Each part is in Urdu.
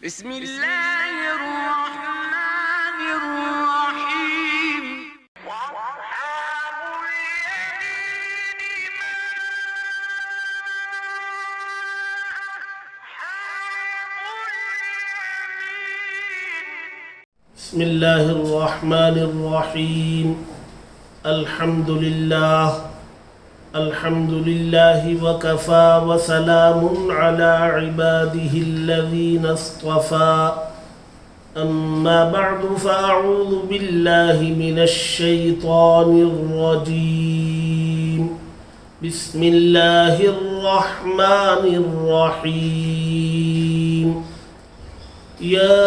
بسم الله الرحمن الرحيم وأصحاب اليمين ما أصحاب اليمين. بسم الله الرحمن الرحيم. الحمد لله وكفى وسلام على عباده الذين اصطفى. أما بعد فأعوذ بالله من الشيطان الرجيم. بسم الله الرحمن الرحيم. يا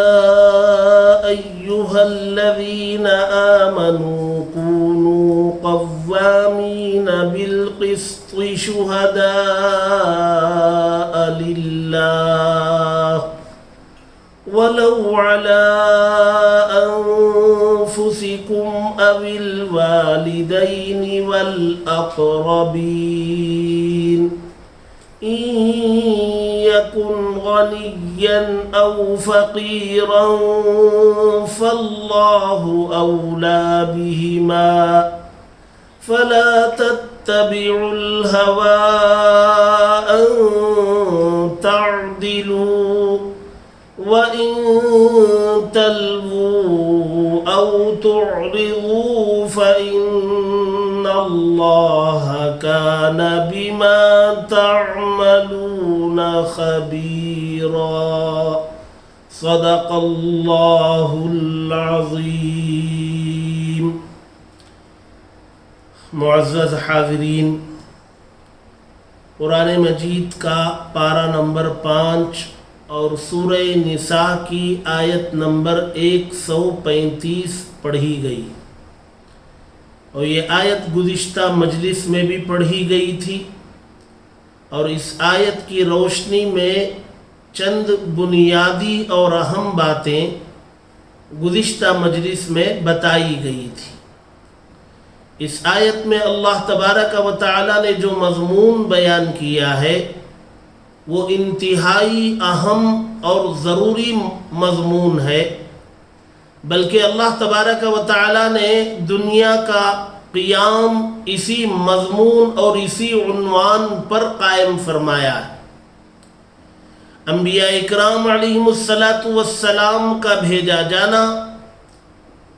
أيها الذين آمنوا كونوا قوامين بالقسط شهداء لله ولو على أنفسكم أو الوالدين والأقربين إن يكن غنيا أو فقيرا فالله أولى بهما فلا تتبعوا الهوى أن تعدلوا وإن تلووا أو تعرضوا فإن الله كان بما تعملون خبيرا. صدق الله العظيم. معزز حاضرین، قرآن مجید کا پارہ نمبر 5 اور سورہ نساء کی آیت نمبر 135 پڑھی گئی، اور یہ آیت گزشتہ مجلس میں بھی پڑھی گئی تھی، اور اس آیت کی روشنی میں چند بنیادی اور اہم باتیں گزشتہ مجلس میں بتائی گئی تھی۔ اس آیت میں اللہ تبارک و تعالی نے جو مضمون بیان کیا ہے وہ انتہائی اہم اور ضروری مضمون ہے، بلکہ اللہ تبارک و تعالی نے دنیا کا قیام اسی مضمون اور اسی عنوان پر قائم فرمایا ہے۔ انبیاء اکرام علیہم السلام کا بھیجا جانا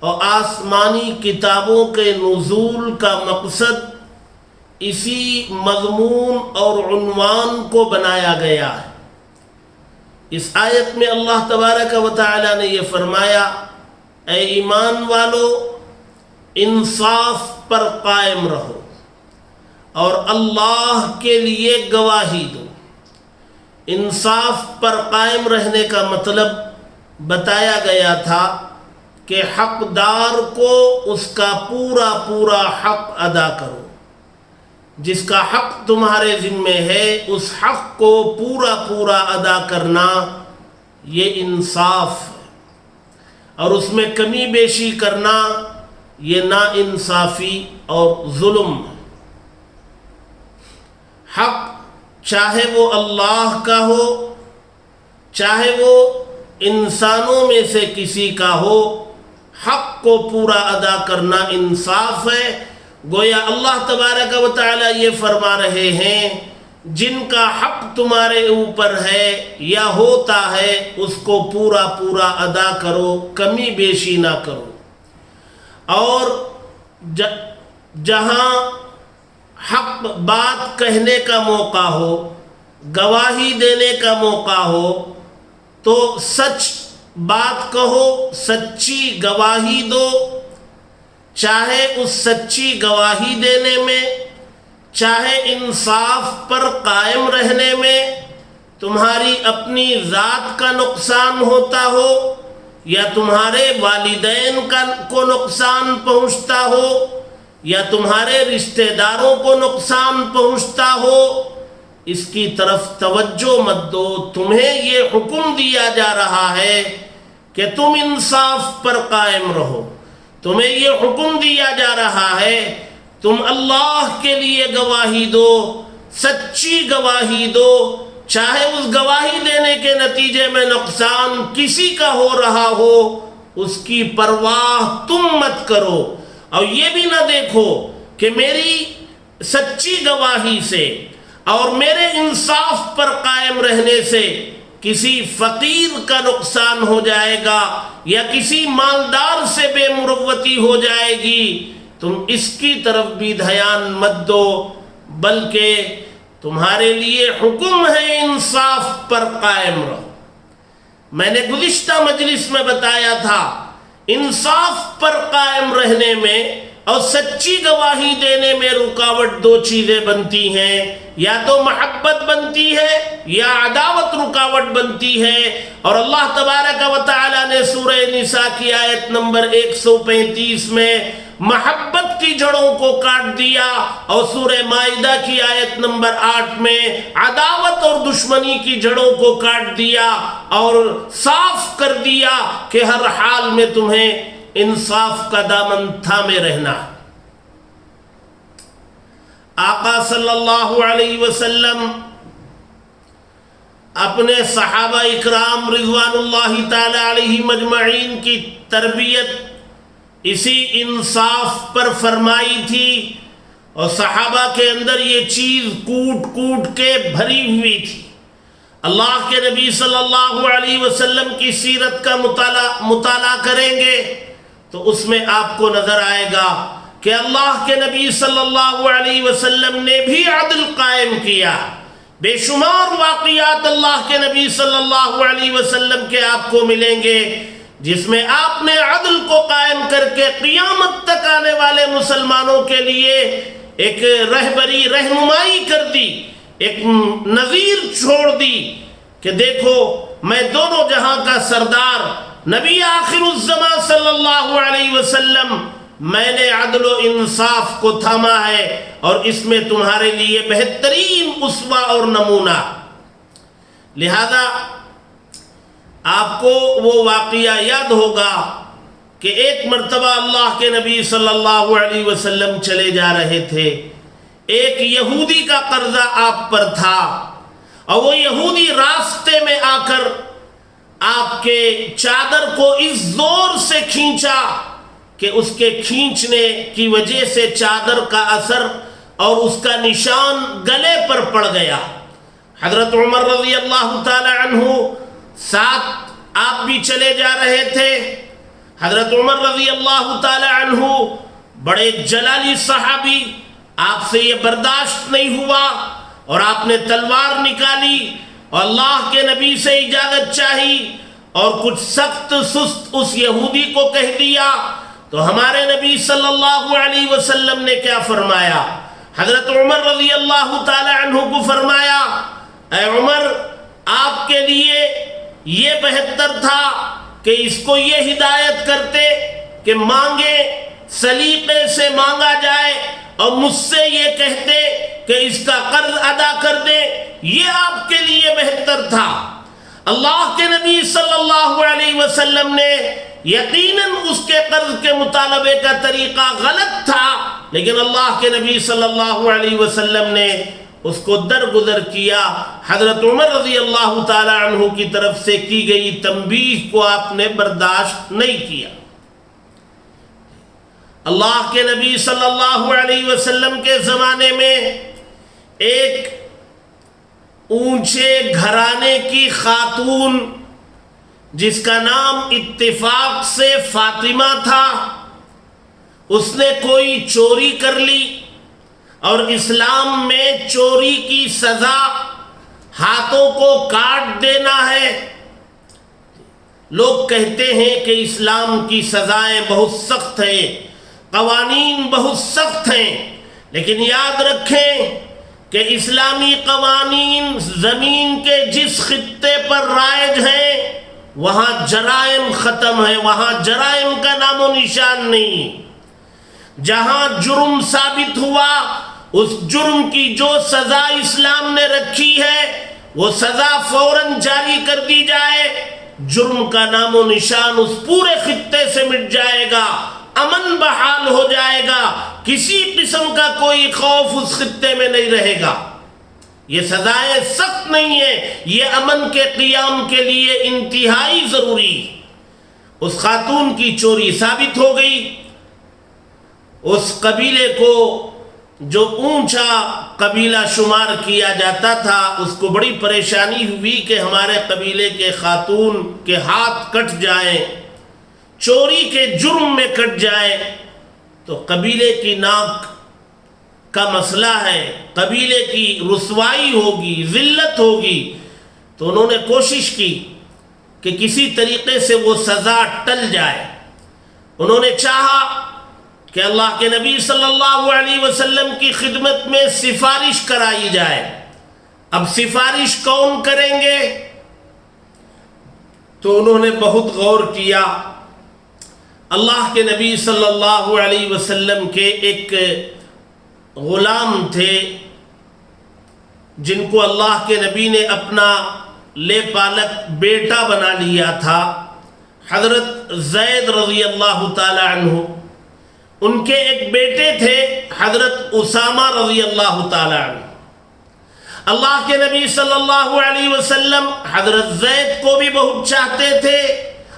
اور آسمانی کتابوں کے نزول کا مقصد اسی مضمون اور عنوان کو بنایا گیا ہے۔ اس آیت میں اللہ تبارک و تعالی نے یہ فرمایا، اے ایمان والو، انصاف پر قائم رہو اور اللہ کے لیے گواہی دو۔ انصاف پر قائم رہنے کا مطلب بتایا گیا تھا کہ حقدار کو اس کا پورا پورا حق ادا کرو۔ جس کا حق تمہارے ذمے ہے اس حق کو پورا پورا ادا کرنا یہ انصاف ہے، اور اس میں کمی بیشی کرنا یہ ناانصافی اور ظلم ہے۔ حق چاہے وہ اللہ کا ہو، چاہے وہ انسانوں میں سے کسی کا ہو، حق کو پورا ادا کرنا انصاف ہے۔ گویا اللہ تبارک و تعالی یہ فرما رہے ہیں، جن کا حق تمہارے اوپر ہے یا ہوتا ہے اس کو پورا پورا ادا کرو، کمی بیشی نہ کرو۔ اور جہاں حق بات کہنے کا موقع ہو، گواہی دینے کا موقع ہو، تو سچ بات کہو، سچی گواہی دو، چاہے اس سچی گواہی دینے میں، چاہے انصاف پر قائم رہنے میں تمہاری اپنی ذات کا نقصان ہوتا ہو یا تمہارے والدین کو نقصان پہنچتا ہو یا تمہارے رشتہ داروں کو نقصان پہنچتا ہو، اس کی طرف توجہ مت دو۔ تمہیں یہ حکم دیا جا رہا ہے کہ تم انصاف پر قائم رہو، تمہیں یہ حکم دیا جا رہا ہے تم اللہ کے لیے گواہی دو، سچی گواہی دو، چاہے اس گواہی دینے کے نتیجے میں نقصان کسی کا ہو رہا ہو، اس کی پرواہ تم مت کرو، اور یہ بھی نہ دیکھو کہ میری سچی گواہی سے اور میرے انصاف پر قائم رہنے سے کسی فقیر کا نقصان ہو جائے گا یا کسی مالدار سے بے مروتی ہو جائے گی، تم اس کی طرف بھی دھیان مت دو، بلکہ تمہارے لیے حکم ہے انصاف پر قائم رہو۔ میں نے گزشتہ مجلس میں بتایا تھا، انصاف پر قائم رہنے میں اور سچی گواہی دینے میں رکاوٹ دو چیزیں بنتی ہیں، یا تو محبت بنتی ہے یا عداوت رکاوٹ بنتی ہے، اور اللہ تبارک و تعالی نے سورہ نساء کی آیت نمبر 135 میں محبت کی جڑوں کو کاٹ دیا، اور سورہ مائدہ کی آیت نمبر 8 میں عداوت اور دشمنی کی جڑوں کو کاٹ دیا اور صاف کر دیا کہ ہر حال میں تمہیں انصاف کا دامن تھامے رہنا۔ آقا صلی اللہ علیہ وسلم اپنے صحابہ اکرام رضوان اللہ تعالی علیہ مجمعین کی تربیت اسی انصاف پر فرمائی تھی، اور صحابہ کے اندر یہ چیز کوٹ کوٹ کے بھری ہوئی تھی۔ اللہ کے نبی صلی اللہ علیہ وسلم کی سیرت کا مطالعہ کریں گے تو اس میں آپ کو نظر آئے گا کہ اللہ کے نبی صلی اللہ علیہ وسلم نے بھی عدل قائم کیا۔ بے شمار واقعات اللہ کے نبی صلی اللہ علیہ وسلم کے آپ کو ملیں گے جس میں آپ نے عدل کو قائم کر کے قیامت تک آنے والے مسلمانوں کے لیے ایک رہبری رہنمائی کر دی، ایک نظیر چھوڑ دی کہ دیکھو میں دونوں جہاں کا سردار نبی آخر الزمان صلی اللہ علیہ وسلم، میں نے عدل و انصاف کو تھاما ہے، اور اس میں تمہارے لیے بہترین اسوہ اور نمونہ۔ لہذا آپ کو وہ واقعہ یاد ہوگا کہ ایک مرتبہ اللہ کے نبی صلی اللہ علیہ وسلم چلے جا رہے تھے، ایک یہودی کا قرضہ آپ پر تھا، اور وہ یہودی راستے میں آ کر آپ کے چادر کو اس زور سے کھینچا کہ اس کے کھینچنے کی وجہ سے چادر کا اثر اور اس کا نشان گلے پر پڑ گیا۔ حضرت عمر رضی اللہ تعالی عنہ ساتھ آپ بھی چلے جا رہے تھے۔ حضرت عمر رضی اللہ تعالی عنہ بڑے جلالی صحابی، آپ سے یہ برداشت نہیں ہوا اور آپ نے تلوار نکالی اور اللہ کے نبی سے اجازت چاہی اور کچھ سخت سست اس یہودی کو کہہ دیا۔ تو ہمارے نبی صلی اللہ علیہ وسلم نے کیا فرمایا؟ حضرت عمر رضی اللہ تعالی عنہ کو فرمایا، اے عمر، آپ کے لیے یہ بہتر تھا کہ اس کو یہ ہدایت کرتے کہ مانگے، سلیقے سے مانگا جائے، اور مجھ سے یہ کہتے کہ اس کا قرض ادا کر دے، یہ آپ کے لیے بہتر تھا۔ اللہ کے نبی صلی اللہ علیہ وسلم نے یقیناً اس کے قرض کے مطالبے کا طریقہ غلط تھا، لیکن اللہ کے نبی صلی اللہ علیہ وسلم نے اس کو درگزر کیا۔ حضرت عمر رضی اللہ تعالی عنہ کی طرف سے کی گئی تنبیہ کو آپ نے برداشت نہیں کیا۔ اللہ کے نبی صلی اللہ علیہ وسلم کے زمانے میں ایک اونچے گھرانے کی خاتون جس کا نام اتفاق سے فاطمہ تھا، اس نے کوئی چوری کر لی، اور اسلام میں چوری کی سزا ہاتھوں کو کاٹ دینا ہے۔ لوگ کہتے ہیں کہ اسلام کی سزائیں بہت سخت ہیں، قوانین بہت سخت ہیں، لیکن یاد رکھیں کہ اسلامی قوانین زمین کے جس خطے پر رائج ہیں وہاں جرائم ختم ہیں، وہاں جرائم کا نام و نشان نہیں۔ جہاں جرم ثابت ہوا، اس جرم کی جو سزا اسلام نے رکھی ہے وہ سزا فوراً جاری کر دی جائے، جرم کا نام و نشان اس پورے خطے سے مٹ جائے گا، امن بحال ہو جائے گا، کسی قسم کا کوئی خوف اس خطے میں نہیں رہے گا۔ یہ سزائیں سخت نہیں ہیں، یہ امن کے قیام کے لیے انتہائی ضروری۔ اس خاتون کی چوری ثابت ہو گئی، اس قبیلے کو جو اونچا قبیلہ شمار کیا جاتا تھا اس کو بڑی پریشانی ہوئی کہ ہمارے قبیلے کے خاتون کے ہاتھ کٹ جائیں، چوری کے جرم میں کٹ جائیں تو قبیلے کی ناک کا مسئلہ ہے، قبیلے کی رسوائی ہوگی، ذلت ہوگی۔ تو انہوں نے کوشش کی کہ کسی طریقے سے وہ سزا ٹل جائے۔ انہوں نے چاہا کہ اللہ کے نبی صلی اللہ علیہ وسلم کی خدمت میں سفارش کرائی جائے۔ اب سفارش کون کریں گے؟ تو انہوں نے بہت غور کیا۔ اللہ کے نبی صلی اللہ علیہ وسلم کے ایک غلام تھے جن کو اللہ کے نبی نے اپنا لے پالک بیٹا بنا لیا تھا، حضرت زید رضی اللہ تعالی عنہ۔ ان کے ایک بیٹے تھے حضرت اسامہ رضی اللہ تعالی عنہ۔ اللہ کے نبی صلی اللہ علیہ وسلم حضرت زید کو بھی بہت چاہتے تھے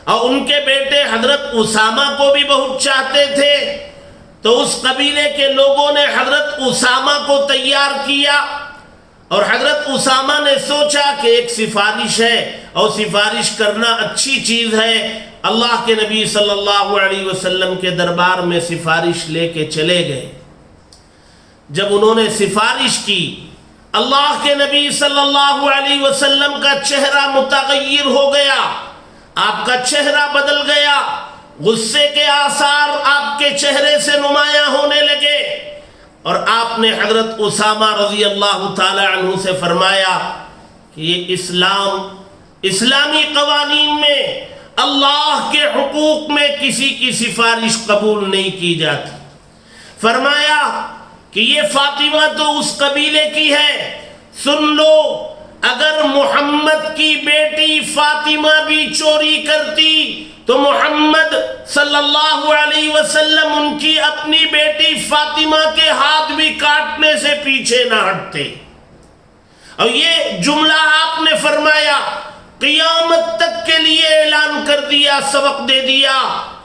اور ان کے بیٹے حضرت اسامہ کو بھی بہت چاہتے تھے۔ تو اس قبیلے کے لوگوں نے حضرت اسامہ کو تیار کیا اور حضرت اسامہ نے سوچا کہ ایک سفارش ہے اور سفارش کرنا اچھی چیز ہے۔ اللہ کے نبی صلی اللہ علیہ وسلم کے دربار میں سفارش لے کے چلے گئے۔ جب انہوں نے سفارش کی، اللہ کے نبی صلی اللہ علیہ وسلم کا چہرہ متغیر ہو گیا، آپ کا چہرہ بدل گیا، غصے کے آثار آپ کے چہرے سے نمایاں ہونے لگے، اور آپ نے حضرت اسامہ رضی اللہ تعالی عنہ سے فرمایا کہ یہ اسلامی قوانین میں اللہ کے حقوق میں کسی کی سفارش قبول نہیں کی جاتی۔ فرمایا کہ یہ فاطمہ تو اس قبیلے کی ہے، سن لو اگر محمد کی بیٹی فاطمہ بھی چوری کرتی تو محمد صلی اللہ علیہ وسلم ان کی اپنی بیٹی فاطمہ کے ہاتھ بھی کاٹنے سے پیچھے نہ ہٹتے۔ اور یہ جملہ آپ نے فرمایا، قیامت تک کے لیے اعلان کر دیا، سبق دے دیا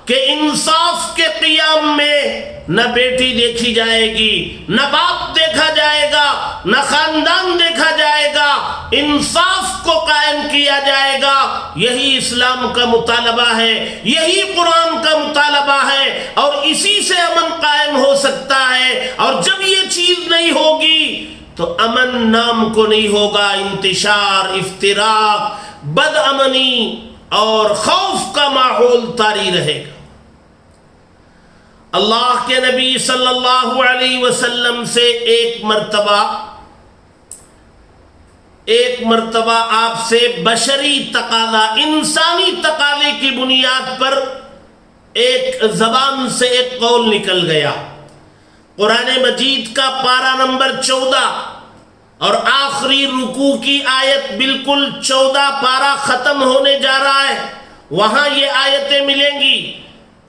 کہ انصاف کے قیام میں نہ بیٹی دیکھی جائے گی، نہ باپ دیکھا جائے گا، نہ خاندان دیکھا جائے گا، انصاف کو قائم کیا جائے گا۔ یہی اسلام کا مطالبہ ہے، یہی قرآن کا مطالبہ ہے، اور اسی سے امن قائم ہو سکتا ہے۔ اور جب یہ چیز نہیں ہوگی تو امن نام کو نہیں ہوگا، انتشار، افتراق، بد امنی اور خوف کا ماحول طاری رہے گا۔ اللہ کے نبی صلی اللہ علیہ وسلم سے ایک مرتبہ آپ سے بشری تقاضا، انسانی تقاضے کی بنیاد پر ایک زبان سے ایک قول نکل گیا۔ قرآن مجید کا پارہ نمبر 14 اور آخری رکوع کی آیت، بالکل 14 پارہ ختم ہونے جا رہا ہے، وہاں یہ آیتیں ملیں گی۔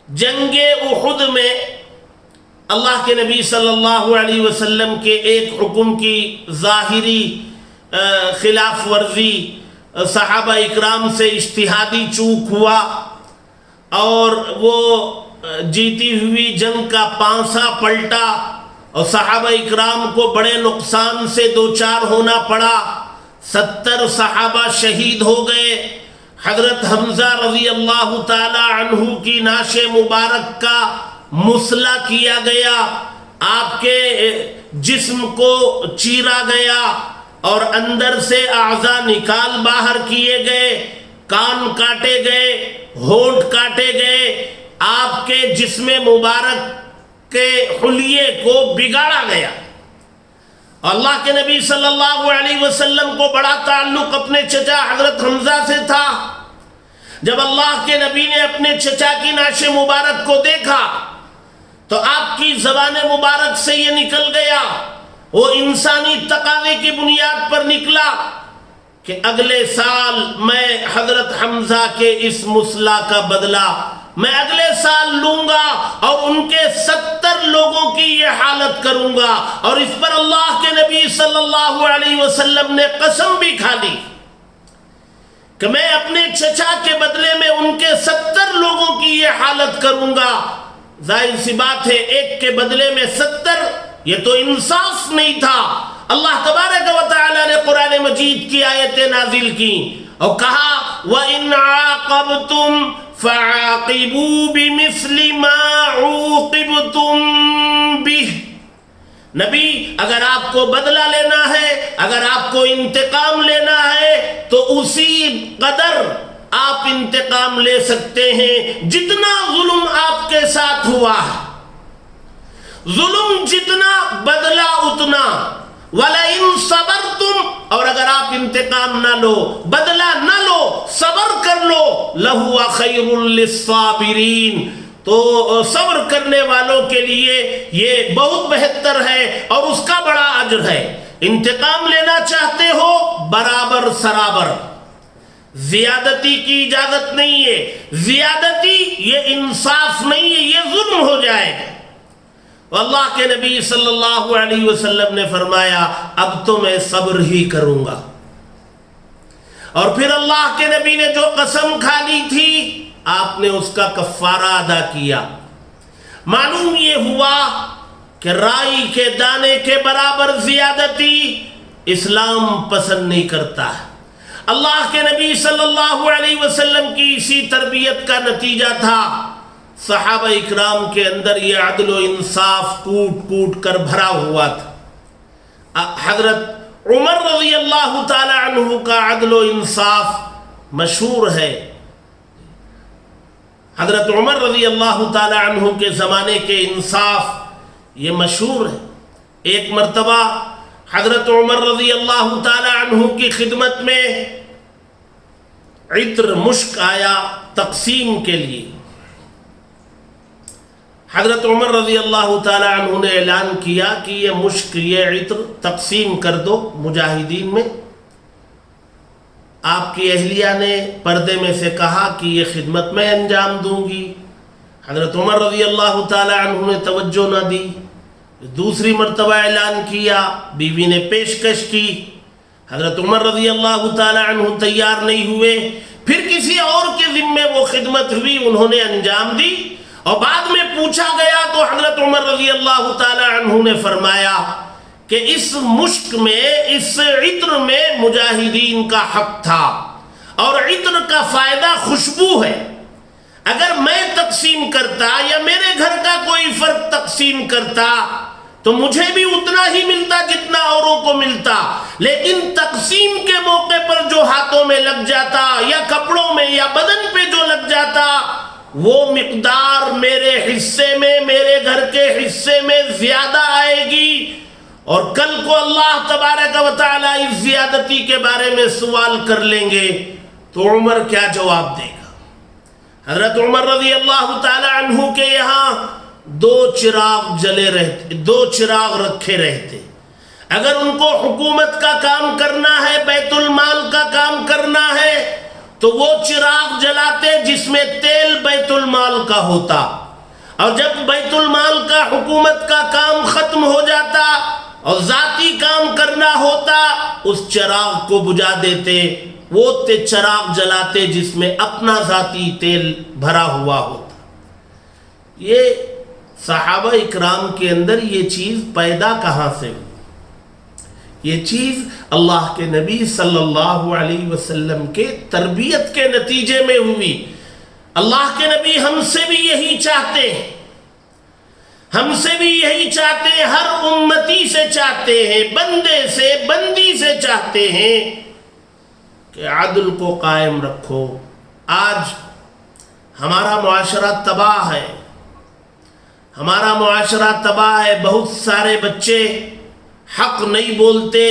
جنگ احد میں اللہ کے نبی صلی اللہ علیہ وسلم کے ایک حکم کی ظاہری خلاف ورزی، صحابہ اکرام سے اجتہادی چوک ہوا اور وہ جیتی ہوئی جنگ کا پانسا پلٹا اور صحابہ اکرام کو بڑے نقصان سے دوچار ہونا پڑا۔ 70 صحابہ شہید ہو گئے۔ حضرت حمزہ رضی اللہ تعالی عنہ کی نعش مبارک کا مسئلہ کیا گیا، آپ کے جسم کو چیرا گیا اور اندر سے اعضاء نکال باہر کیے گئے، کان کاٹے گئے، ہونٹ کاٹے گئے، آپ کے جسم مبارک کے حلیے کو بگاڑا گیا۔ اللہ کے نبی صلی اللہ علیہ وسلم کو بڑا تعلق اپنے چچا حضرت حمزہ سے تھا۔ جب اللہ کے نبی نے اپنے چچا کی نعش مبارک کو دیکھا تو آپ کی زبان مبارک سے یہ نکل گیا، وہ انسانی تقاضے کی بنیاد پر نکلا کہ اگلے سال میں حضرت حمزہ کے اس مسئلہ کا بدلہ میں اگلے سال لوں گا اور ان کے 70 لوگوں کی یہ حالت کروں گا. اور اس پر اللہ کے نبی صلی اللہ علیہ وسلم نے قسم بھی کھا لی کہ میں اپنے چچا کے بدلے میں ان کے 70 لوگوں کی یہ حالت کروں گا. ظاہر سی بات ہے ایک کے بدلے میں 70، یہ تو انصاف نہیں تھا. اللہ تبارک و تعالی نے قرآن مجید کی آیتیں نازل کی اور کہا وَإِنْ عَاقَبْتُمْ فَعَاقِبُوا بِمِثْلِ مَا عُوقِبْتُمْ بِهِ. نبی اگر آپ کو بدلہ لینا ہے، اگر آپ کو انتقام لینا ہے تو اسی قدر آپ انتقام لے سکتے ہیں جتنا ظلم آپ کے ساتھ ہوا ہے. ظلم جتنا بدلہ اتنا. وَلَئِن صَبَرْتُمْ، اور اگر آپ انتقام نہ لو، بدلہ نہ لو، صبر کر لو، لَهُوَ خَيْرٌ لِلصَّابِرِينَ، تو صبر کرنے والوں کے لیے یہ بہت بہتر ہے اور اس کا بڑا اجر ہے. انتقام لینا چاہتے ہو برابر سرابر، زیادتی کی اجازت نہیں ہے. زیادتی یہ انصاف نہیں ہے، یہ ظلم ہو جائے گا. اللہ کے نبی صلی اللہ علیہ وسلم نے فرمایا اب تو میں صبر ہی کروں گا. اور پھر اللہ کے نبی نے جو قسم کھا لی تھی آپ نے اس کا کفارہ ادا کیا. معلوم یہ ہوا کہ رائی کے دانے کے برابر زیادتی اسلام پسند نہیں کرتا ہے. اللہ کے نبی صلی اللہ علیہ وسلم کی اسی تربیت کا نتیجہ تھا صحابہ اکرام کے اندر یہ عدل و انصاف کوٹ کوٹ کر بھرا ہوا تھا. حضرت عمر رضی اللہ تعالی عنہ کا عدل و انصاف مشہور ہے. حضرت عمر رضی اللہ تعالی عنہ کے زمانے کے انصاف یہ مشہور ہے. ایک مرتبہ حضرت عمر رضی اللہ تعالی عنہ کی خدمت میں عطر مشک آیا تقسیم کے لیے. حضرت عمر رضی اللہ تعالی عنہ نے اعلان کیا کہ یہ مشک، یہ عطر تقسیم کر دو مجاہدین میں. آپ کی اہلیہ نے پردے میں سے کہا کہ یہ خدمت میں انجام دوں گی. حضرت عمر رضی اللہ تعالی عنہ نے توجہ نہ دی. دوسری مرتبہ اعلان کیا، بیوی نے پیشکش کی. حضرت عمر رضی اللہ تعالی عنہ تیار نہیں ہوئے. پھر کسی اور کے ذمے وہ خدمت ہوئی، انہوں نے انجام دی. اور بعد میں پوچھا گیا تو حضرت عمر رضی اللہ تعالی عنہ نے فرمایا کہ اس مشک میں، اس عطر میں مجاہدین کا حق تھا اور عطر کا فائدہ خوشبو ہے. اگر میں تقسیم کرتا یا میرے گھر کا کوئی فرد تقسیم کرتا تو مجھے بھی اتنا ہی ملتا جتنا اوروں کو ملتا. لیکن تقسیم کے موقع پر جو ہاتھوں میں لگ جاتا یا کپڑوں میں یا بدن پہ جو لگ جاتا وہ مقدار میرے حصے میں، میرے گھر کے حصے میں زیادہ آئے گی. اور کل کو اللہ تبارک و تعالیٰ اس زیادتی کے بارے میں سوال کر لیں گے تو عمر کیا جواب دے گا؟ حضرت عمر رضی اللہ تعالی عنہ کے یہاں 2 چراغ جلے رہتے، 2 چراغ رکھے رہتے. اگر ان کو حکومت کا کام کرنا ہے، بیت المال کا کام کرنا ہے تو وہ چراغ جلاتے جس میں تیل بیت المال کا ہوتا. اور جب بیت المال کا، حکومت کا کام ختم ہو جاتا اور ذاتی کام کرنا ہوتا اس چراغ کو بجھا دیتے. وہ چراغ جلاتے جس میں اپنا ذاتی تیل بھرا ہوا ہوتا. یہ صحابہ اکرام کے اندر یہ چیز پیدا کہاں سے ہوئی؟ یہ چیز اللہ کے نبی صلی اللہ علیہ وسلم کے تربیت کے نتیجے میں ہوئی. اللہ کے نبی ہم سے بھی یہی چاہتے ہیں، ہم سے بھی یہی چاہتے ہیں، ہر امتی سے چاہتے ہیں، بندے سے، بندی سے چاہتے ہیں کہ عدل کو قائم رکھو. آج ہمارا معاشرہ تباہ ہے، ہمارا معاشرہ تباہ ہے. بہت سارے بچے حق نہیں بولتے،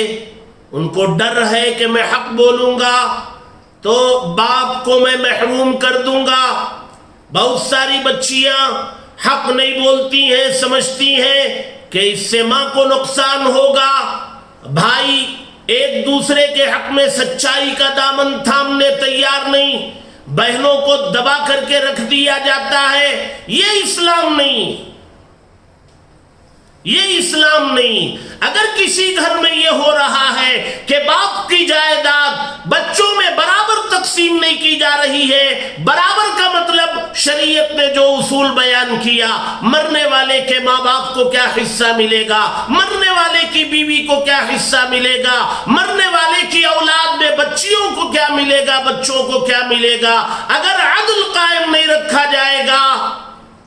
ان کو ڈر ہے کہ میں حق بولوں گا تو باپ کو میں محروم کر دوں گا. بہت ساری بچیاں حق نہیں بولتی ہیں، سمجھتی ہیں کہ اس سے ماں کو نقصان ہوگا. بھائی ایک دوسرے کے حق میں سچائی کا دامن تھامنے تیار نہیں. بہنوں کو دبا کر کے رکھ دیا جاتا ہے، یہ اسلام نہیں، یہ اسلام نہیں۔ اگر کسی گھر میں یہ ہو رہا ہے کہ باپ کی جائیداد بچوں میں برابر تقسیم نہیں کی جا رہی ہے، برابر کا مطلب شریعت نے جو اصول بیان کیا، مرنے والے کے ماں باپ کو کیا حصہ ملے گا، مرنے والے کی بیوی کو کیا حصہ ملے گا، مرنے والے کی اولاد میں بچیوں کو کیا ملے گا، بچوں کو کیا ملے گا، اگر عدل قائم نہیں رکھا جائے گا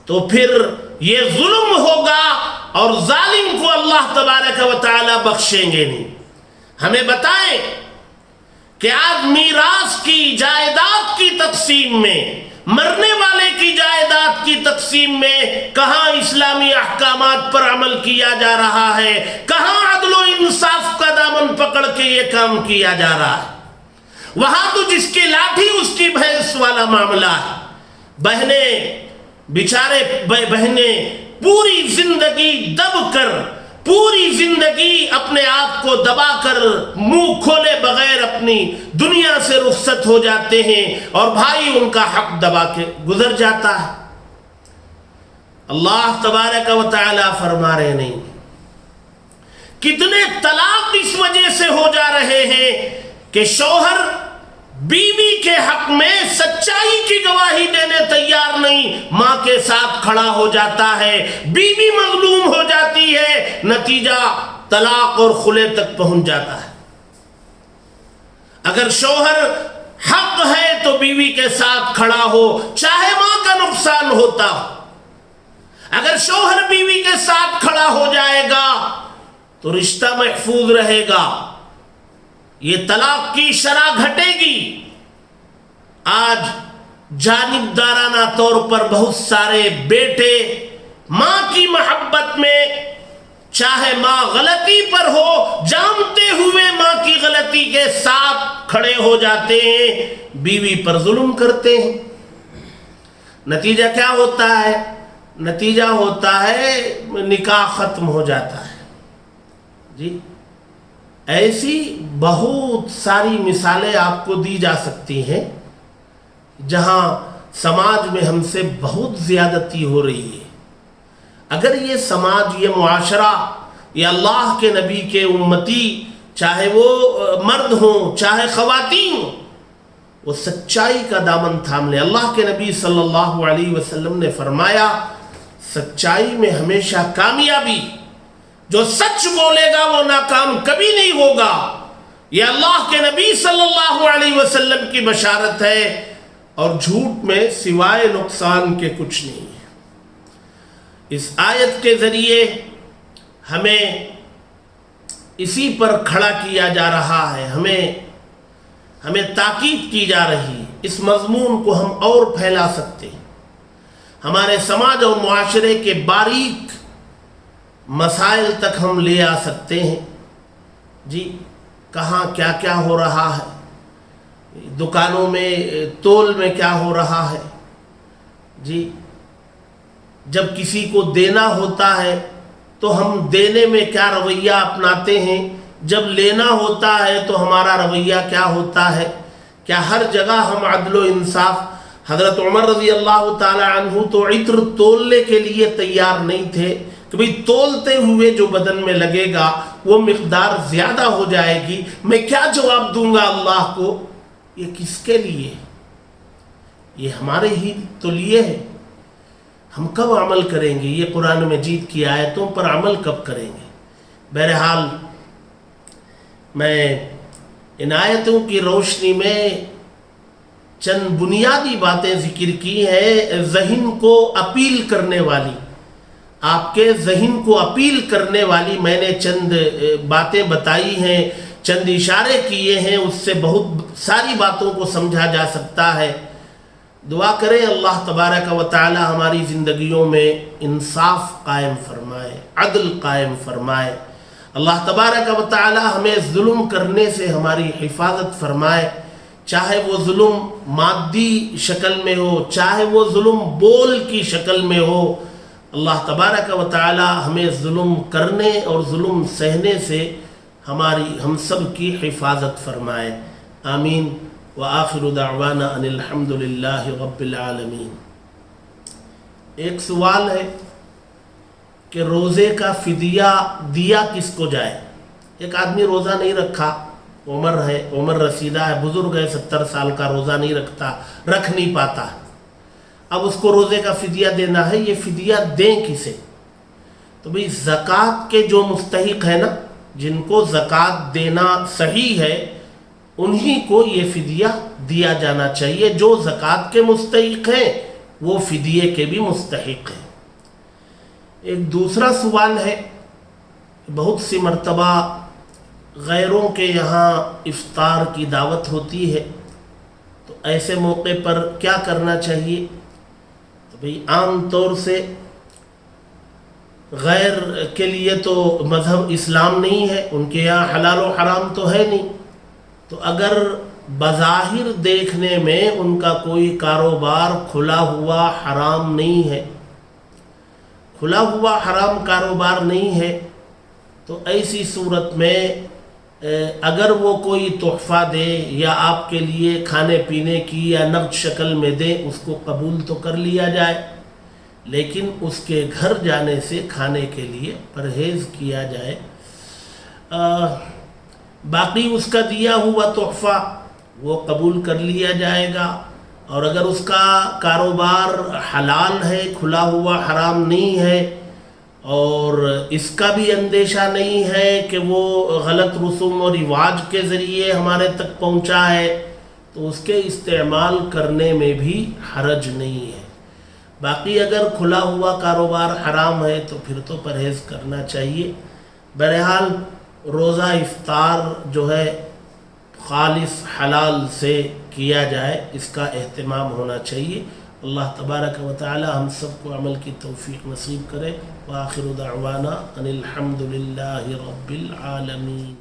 تو پھر یہ ظلم ہوگا اور ظالم کو اللہ تبارک و تعالی بخشیں گے نہیں۔ ہمیں بتائیں کہ آج میراث کی جائیداد کی تقسیم میں، مرنے والے کی جائیداد کی تقسیم میں کہاں اسلامی احکامات پر عمل کیا جا رہا ہے، کہاں عدل و انصاف کا دامن پکڑ کے یہ کام کیا جا رہا ہے؟ وہاں تو جس کی لاٹھی اس کی بھینس والا معاملہ ہے۔ بہنیں، بیچارے بہنیں پوری زندگی دب کر، پوری زندگی اپنے آپ کو دبا کر، منہ کھولے بغیر اپنی دنیا سے رخصت ہو جاتے ہیں، اور بھائی ان کا حق دبا کے گزر جاتا ہے۔ اللہ تبارک و تعالی فرما رہے نہیں، کتنے طلاق اس وجہ سے ہو جا رہے ہیں کہ شوہر بیوی کے حق میں سچائی کی گواہی دینے تیار نہیں، ماں کے ساتھ کھڑا ہو جاتا ہے، بیوی مظلوم ہو جاتی ہے، نتیجہ طلاق اور خلع تک پہنچ جاتا ہے۔ اگر شوہر حق ہے تو بیوی کے ساتھ کھڑا ہو، چاہے ماں کا نقصان ہوتا ہو۔ اگر شوہر بیوی کے ساتھ کھڑا ہو جائے گا تو رشتہ محفوظ رہے گا، یہ طلاق کی شرح گھٹے گی۔ آج جانبدارانہ طور پر بہت سارے بیٹے ماں کی محبت میں، چاہے ماں غلطی پر ہو، جانتے ہوئے ماں کی غلطی کے ساتھ کھڑے ہو جاتے ہیں، بیوی پر ظلم کرتے ہیں۔ نتیجہ کیا ہوتا ہے؟ نتیجہ ہوتا ہے نکاح ختم ہو جاتا ہے۔ جی، ایسی بہت ساری مثالیں آپ کو دی جا سکتی ہیں جہاں سماج میں ہم سے بہت زیادتی ہو رہی ہے۔ اگر یہ سماج، یہ معاشرہ، یہ اللہ کے نبی کے امتی، چاہے وہ مرد ہوں چاہے خواتین ہوں، وہ سچائی کا دامن تھام لے۔ اللہ کے نبی صلی اللہ علیہ وسلم نے فرمایا، سچائی میں ہمیشہ کامیابی، جو سچ بولے گا وہ ناکام کبھی نہیں ہوگا۔ یہ اللہ کے نبی صلی اللہ علیہ وسلم کی بشارت ہے، اور جھوٹ میں سوائے نقصان کے کچھ نہیں ہے۔ اس آیت کے ذریعے ہمیں اسی پر کھڑا کیا جا رہا ہے، ہمیں تاکید کی جا رہی ہے۔ اس مضمون کو ہم اور پھیلا سکتے ہیں، ہمارے سماج اور معاشرے کے باریک مسائل تک ہم لے آ سکتے ہیں۔ جی، کہاں کیا کیا ہو رہا ہے، دکانوں میں تول میں کیا ہو رہا ہے۔ جی، جب کسی کو دینا ہوتا ہے تو ہم دینے میں کیا رویہ اپناتے ہیں، جب لینا ہوتا ہے تو ہمارا رویہ کیا ہوتا ہے۔ کیا ہر جگہ ہم عدل و انصاف؟ حضرت عمر رضی اللہ تعالی عنہ تو عطر تولنے کے لیے تیار نہیں تھے کہ بھئی تولتے ہوئے جو بدن میں لگے گا وہ مقدار زیادہ ہو جائے گی، میں کیا جواب دوں گا اللہ کو؟ یہ کس کے لیے؟ یہ ہمارے ہی تو لیے ہے۔ ہم کب عمل کریں گے؟ یہ قرآن مجید کی آیتوں پر عمل کب کریں گے؟ بہرحال میں ان آیتوں کی روشنی میں چند بنیادی باتیں ذکر کی ہیں، ذہن کو اپیل کرنے والی، آپ کے ذہن کو اپیل کرنے والی میں نے چند باتیں بتائی ہیں، چند اشارے کیے ہیں، اس سے بہت ساری باتوں کو سمجھا جا سکتا ہے۔ دعا کریں اللہ تبارک و تعالی ہماری زندگیوں میں انصاف قائم فرمائے، عدل قائم فرمائے۔ اللہ تبارک و تعالی ہمیں ظلم کرنے سے ہماری حفاظت فرمائے، چاہے وہ ظلم مادی شکل میں ہو، چاہے وہ ظلم بول کی شکل میں ہو۔ اللہ تبارک و تعالی ہمیں ظلم کرنے اور ظلم سہنے سے ہم سب کی حفاظت فرمائے، آمین۔ وآخر دعوانا ان الحمد للہ رب العالمین۔ ایک سوال ہے کہ روزے کا فدیہ دیا کس کو جائے؟ ایک آدمی روزہ نہیں رکھا، عمر رسیدہ ہے، بزرگ ہے، 70 سال کا، روزہ نہیں رکھ نہیں پاتا، اب اس کو روزے کا فدیہ دینا ہے، یہ فدیہ دیں کسے؟ تو بھئی زکوٰۃ کے جو مستحق ہیں نا، جن کو زکوٰۃ دینا صحیح ہے، انہی کو یہ فدیہ دیا جانا چاہیے۔ جو زکوٰۃ کے مستحق ہیں وہ فدیے کے بھی مستحق ہیں۔ ایک دوسرا سوال ہے، بہت سی مرتبہ غیروں کے یہاں افطار کی دعوت ہوتی ہے، تو ایسے موقع پر کیا کرنا چاہیے؟ تو بھئی عام طور سے غیر کے لیے تو مذہب اسلام نہیں ہے، ان کے یہاں حلال و حرام تو ہے نہیں، تو اگر بظاہر دیکھنے میں ان کا کوئی کاروبار کھلا ہوا حرام نہیں ہے، کھلا ہوا حرام کاروبار نہیں ہے، تو ایسی صورت میں اگر وہ کوئی تحفہ دے یا آپ کے لیے کھانے پینے کی یا نقد شکل میں دے، اس کو قبول تو کر لیا جائے، لیکن اس کے گھر جانے سے کھانے کے لیے پرہیز کیا جائے۔ باقی اس کا دیا ہوا تحفہ وہ قبول کر لیا جائے گا، اور اگر اس کا کاروبار حلال ہے، کھلا ہوا حرام نہیں ہے، اور اس کا بھی اندیشہ نہیں ہے کہ وہ غلط رسوم و رواج کے ذریعے ہمارے تک پہنچا ہے، تو اس کے استعمال کرنے میں بھی حرج نہیں ہے۔ باقی اگر کھلا ہوا کاروبار حرام ہے تو پھر تو پرہیز کرنا چاہیے۔ بہرحال روزہ افطار جو ہے خالص حلال سے کیا جائے، اس کا اہتمام ہونا چاہیے۔ اللہ تبارک و تعالی ہم سب کو عمل کی توفیق نصیب کرے۔ وآخر دعوانا ان الحمد للہ رب العالمین۔